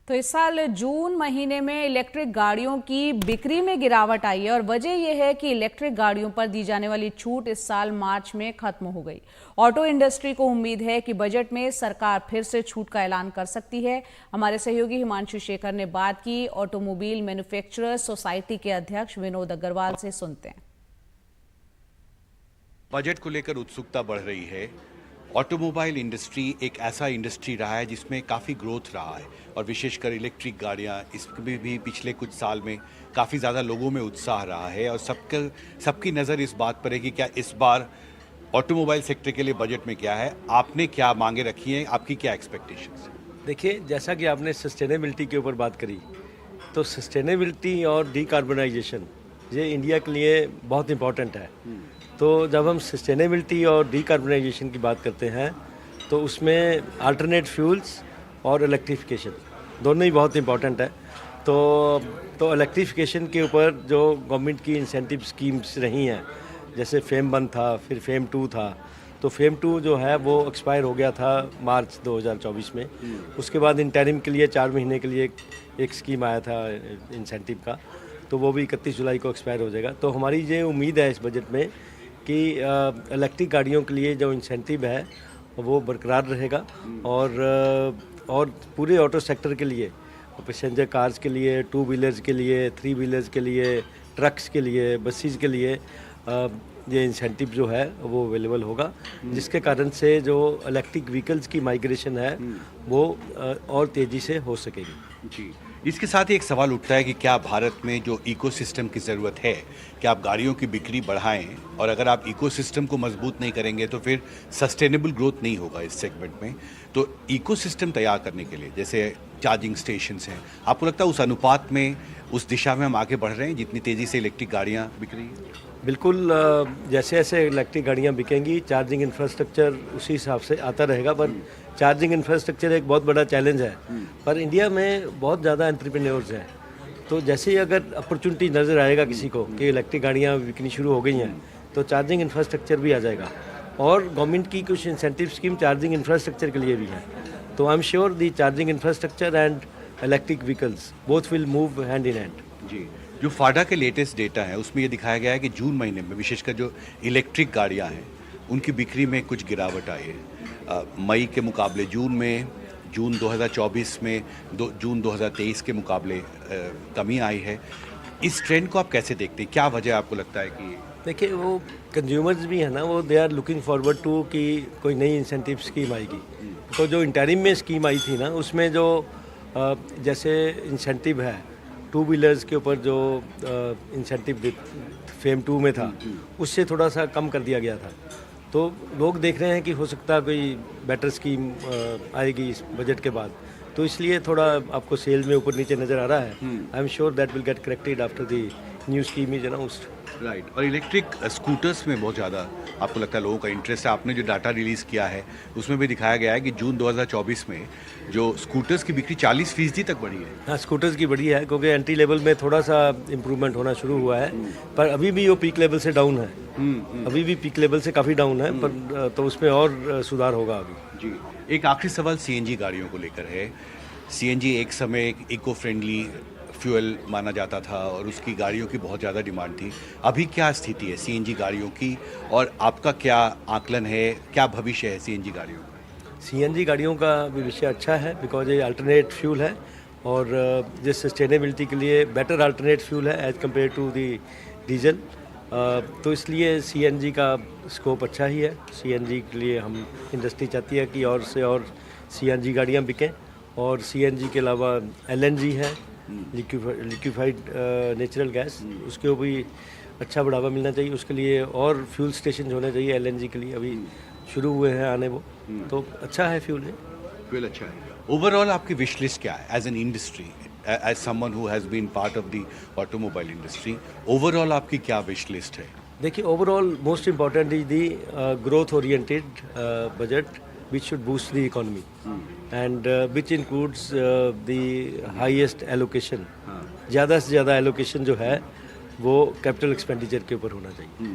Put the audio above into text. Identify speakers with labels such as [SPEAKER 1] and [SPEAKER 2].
[SPEAKER 1] तो इस साल जून महीने में इलेक्ट्रिक गाड़ियों की बिक्री में गिरावट आई है और वजह यह है कि इलेक्ट्रिक गाड़ियों पर दी जाने वाली छूट इस साल मार्च में खत्म हो गई। ऑटो इंडस्ट्री को उम्मीद है कि बजट में सरकार फिर से छूट का ऐलान कर सकती है। हमारे सहयोगी हिमांशु शेखर ने बात की ऑटोमोबाइल मैन्युफैक्चरर्स सोसाइटी के अध्यक्ष विनोद अग्रवाल से। सुनते हैं।
[SPEAKER 2] बजट को लेकर उत्सुकता बढ़ रही है। ऑटोमोबाइल इंडस्ट्री एक ऐसा इंडस्ट्री रहा है जिसमें काफ़ी ग्रोथ रहा है और विशेषकर इलेक्ट्रिक गाड़ियाँ इसमें भी पिछले कुछ साल में काफ़ी ज़्यादा लोगों में उत्साह रहा है और सबकी नज़र इस बात पर है कि क्या इस बार ऑटोमोबाइल सेक्टर के लिए बजट में क्या है, आपने क्या मांगे रखी हैं, आपकी क्या एक्सपेक्टेशंस हैं?
[SPEAKER 3] देखिए, जैसा कि आपने सस्टेनेबिलिटी के ऊपर बात करी, तो सस्टेनेबिलिटी और डिकार्बनाइजेशन ये इंडिया के लिए बहुत इम्पॉर्टेंट है। तो जब हम सस्टेनेबिलिटी और डिकार्बनाइजेशन की बात करते हैं तो उसमें अल्टरनेट फ्यूल्स और इलेक्ट्रिफिकेशन दोनों ही बहुत इम्पॉर्टेंट है। तो इलेक्ट्रिफिकेशन के ऊपर जो गवर्नमेंट की इंसेंटिव स्कीम्स रही हैं, जैसे फेम 1 था, फिर फेम 2 था, तो फेम 2 जो है वो एक्सपायर हो गया था मार्च 2024 में। उसके बाद इंटरिम के लिए 4 महीने के लिए एक स्कीम आया था इंसेंटिव का, तो वो भी 31 जुलाई को एक्सपायर हो जाएगा। तो हमारी ये उम्मीद है इस बजट में कि इलेक्ट्रिक गाड़ियों के लिए जो इंसेंटिव है वो बरकरार रहेगा और पूरे ऑटो सेक्टर के लिए, पैसेंजर कार्स के लिए, 2 व्हीलर्स के लिए, 3 व्हीलर्स के लिए, ट्रक्स के लिए, बसेस के लिए ये इंसेंटिव जो है वो अवेलेबल होगा, जिसके कारण से जो इलेक्ट्रिक व्हीकल्स की माइग्रेशन है वो और तेज़ी से हो सकेगी।
[SPEAKER 2] जी, इसके साथ ही एक सवाल उठता है कि क्या भारत में जो इकोसिस्टम की ज़रूरत है कि आप गाड़ियों की बिक्री बढ़ाएं, और अगर आप इकोसिस्टम को मजबूत नहीं करेंगे तो फिर सस्टेनेबल ग्रोथ नहीं होगा इस सेगमेंट में। तो इकोसिस्टम तैयार करने के लिए जैसे चार्जिंग स्टेशंस हैं, आपको लगता है उस अनुपात में, उस दिशा में हम आगे बढ़ रहे हैं जितनी तेज़ी से इलेक्ट्रिक गाड़ियाँ बिक रही हैं?
[SPEAKER 3] बिल्कुल, जैसे जैसे इलेक्ट्रिक गाड़ियाँ बिकेंगी चार्जिंग इंफ्रास्ट्रक्चर उसी हिसाब से आता रहेगा, पर चार्जिंग इंफ्रास्ट्रक्चर एक बहुत बड़ा चैलेंज है। पर इंडिया में बहुत ज़्यादा एंटरप्रेन्योर्स हैं, तो जैसे ही अगर अपॉर्चुनिटी नज़र आएगा किसी को कि इलेक्ट्रिक गाड़ियाँ बिकनी शुरू हो गई हैं तो चार्जिंग इंफ्रास्ट्रक्चर भी आ जाएगा। और गवर्नमेंट की कुछ इंसेंटिव स्कीम चार्जिंग इंफ्रास्ट्रक्चर के लिए भी है। तो I am sure the charging infrastructure and electric vehicles both will move hand in hand.
[SPEAKER 2] जी, जो फाडा के लेटेस्ट डेटा है उसमें ये दिखाया गया है कि जून महीने में विशेषकर जो इलेक्ट्रिक गाड़ियां हैं उनकी बिक्री में कुछ गिरावट आई है। मई के मुकाबले जून 2024 में जून 2023 के मुकाबले कमी आई है। इस ट्रेंड को आप कैसे देखते हैं, क्या वजह आपको लगता है कि?
[SPEAKER 3] देखिए, वो कंज्यूमर्स भी है ना, वो they are looking forward to कि कोई नई इंसेंटिव स्कीम आएगी। तो जो इंटरिम में स्कीम आई थी ना, उसमें जो जैसे इंसेंटिव है 2 व्हीलर्स के ऊपर जो इंसेंटिव फेम 2 में था, उससे थोड़ा सा कम कर दिया गया था। तो लोग देख रहे हैं कि हो सकता है कोई बेटर स्कीम आएगी इस बजट के बाद, तो इसलिए थोड़ा आपको सेल में ऊपर नीचे नज़र आ रहा है। आई am sure that will get corrected after the new scheme is announced.
[SPEAKER 2] Right. और इलेक्ट्रिक स्कूटर्स में बहुत ज़्यादा आपको लगता है लोगों का इंटरेस्ट है। आपने जो डाटा रिलीज़ किया है उसमें भी दिखाया गया है कि जून 2024 में जो स्कूटर्स की बिक्री 40% तक बढ़ी है।
[SPEAKER 3] हाँ, स्कूटर्स की बढ़ी है क्योंकि एंट्री लेवल में थोड़ा सा इम्प्रूवमेंट होना शुरू हुआ है, पर अभी भी वो पीक लेवल से डाउन है। अभी भी पीक लेवल से काफ़ी डाउन है, पर तो उसमें और सुधार होगा अभी।
[SPEAKER 2] जी, एक आखिरी सवाल सीएनजी गाड़ियों को लेकर है। सीएनजी एक समय एक इको फ्रेंडली फ्यूल माना जाता था और उसकी गाड़ियों की बहुत ज़्यादा डिमांड थी। अभी क्या स्थिति है सीएनजी गाड़ियों की, और आपका क्या आकलन है, क्या भविष्य है सीएनजी गाड़ियों का?
[SPEAKER 3] सीएनजी गाड़ियों का भविष्य अच्छा है बिकॉज ये अल्टरनेट फ्यूल है और जो सस्टेनेबिलिटी के लिए बेटर अल्टरनेट फ्यूल है as compared to the diesel. तो इसलिए सीएनजी का स्कोप अच्छा ही है। सीएनजी के लिए हम इंडस्ट्री चाहती है कि और से और सीएनजी गाड़ियाँ बिकें, और सीएनजी के अलावा एलएनजी है, लिक्विफाइड नेचुरल गैस, उसके ऊपर भी अच्छा बढ़ावा मिलना चाहिए। उसके लिए और फ्यूल स्टेशन होने चाहिए एलएनजी के लिए, अभी शुरू हुए हैं आने वो, तो अच्छा है फ्यूल
[SPEAKER 2] अच्छा है। ओवरऑल आपकी विश लिस्ट क्या है as an industry, as someone who has been part of the automobile industry? Overall आपकी क्या विश लिस्ट है?
[SPEAKER 3] देखिए, overall most important is the growth oriented budget which should boost the economy and which includes the highest allocation, ज़्यादा से ज़्यादा allocation जो है वो कैपिटल एक्सपेंडिचर के ऊपर होना चाहिए।